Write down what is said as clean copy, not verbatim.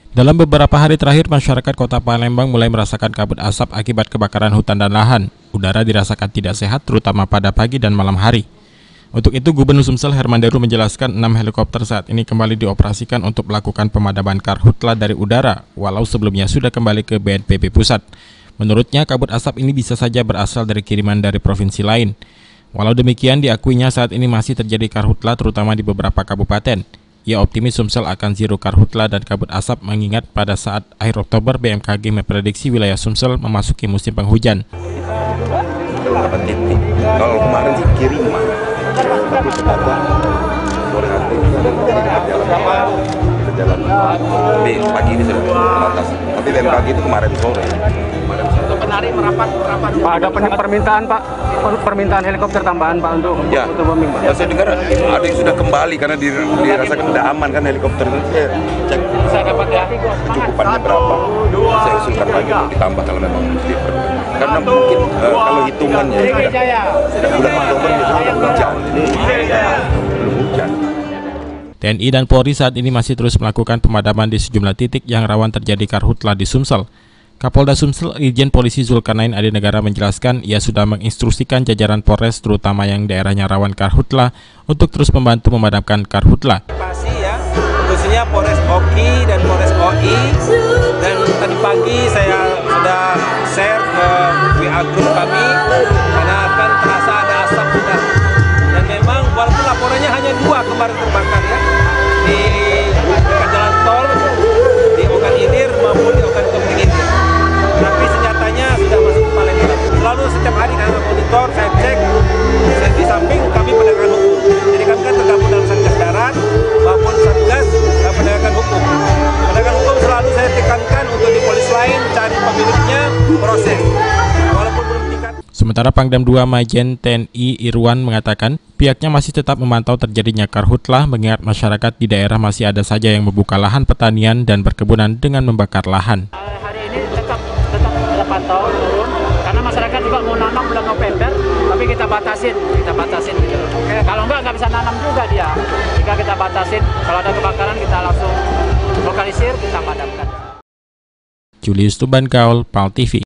Dalam beberapa hari terakhir, masyarakat Kota Palembang mulai merasakan kabut asap akibat kebakaran hutan dan lahan. Udara dirasakan tidak sehat, terutama pada pagi dan malam hari. Untuk itu, Gubernur Sumsel Herman Deru menjelaskan 6 helikopter saat ini kembali dioperasikan untuk melakukan pemadaman karhutla dari udara, walau sebelumnya sudah kembali ke BNPB Pusat. Menurutnya, kabut asap ini bisa saja berasal dari kiriman dari provinsi lain. Walau demikian, diakuinya saat ini masih terjadi karhutla terutama di beberapa kabupaten. Ia optimis Sumsel akan zero karhutla dan kabut asap mengingat pada saat akhir Oktober BMKG memprediksi wilayah Sumsel memasuki musim penghujan. Kalau kemarin sih kiriman, tapi ternyata sore hari jalan pagi ini sudah teratas. Tapi BMKG itu kemarin sore. Pak, ada permintaan Pak, permintaan helikopter tambahan Pak untuk bombing Pak. Ya, saya dengar ada yang sudah kembali karena dirasakan tidak aman kan helikopter itu. Cek kecukupannya berapa. Saya usulkan lagi untuk ditambah kalau memang diperlukan. Karena mungkin kalau hitungannya sudah bulan Oktober biasanya hujan. Belum hujan. TNI dan Polri saat ini masih terus melakukan pemadaman di sejumlah titik yang rawan terjadi karhutla di Sumsel. Kapolda Sumsel Irjen Polisi Zulkarnain Adinegara menjelaskan ia sudah menginstruksikan jajaran Polres terutama yang daerahnya rawan karhutla untuk terus membantu memadamkan karhutla. Ya, khususnya Polres Oki dan Polres OI, dan tadi pagi saya sudah share ke WA grup kami karena kan terasa ada asap sudah. Dan memang walaupun laporannya hanya 2 kemarin terbakar ya di dekat jalan tol di Ogan Ilir maupun di Ogan Keping Ilir. Tapi senjatanya sudah masuk ke Palembang. Selalu setiap hari kami monitor, saya cek. Di samping kami penegakan hukum. Jadi kami kan tergabung dalam Satgas Darat maupun Satgas penegakan hukum. Penegakan hukum selalu saya tekankan untuk di polis lain cari pemiliknya, proses. Walaupun belum tingkat. Sementara Pangdam 2 Majen TNI Irwan mengatakan pihaknya masih tetap memantau terjadinya karhutla mengingat masyarakat di daerah masih ada saja yang membuka lahan pertanian dan perkebunan dengan membakar lahan. Pantau turun karena masyarakat juga mau nanam bulan November, tapi kita batasin gitu. Kalau nggak bisa nanam juga dia. Jika kita batasin, kalau ada kebakaran kita langsung lokalisir, kita padamkan. Julius Tuban Kaul, PAL TV.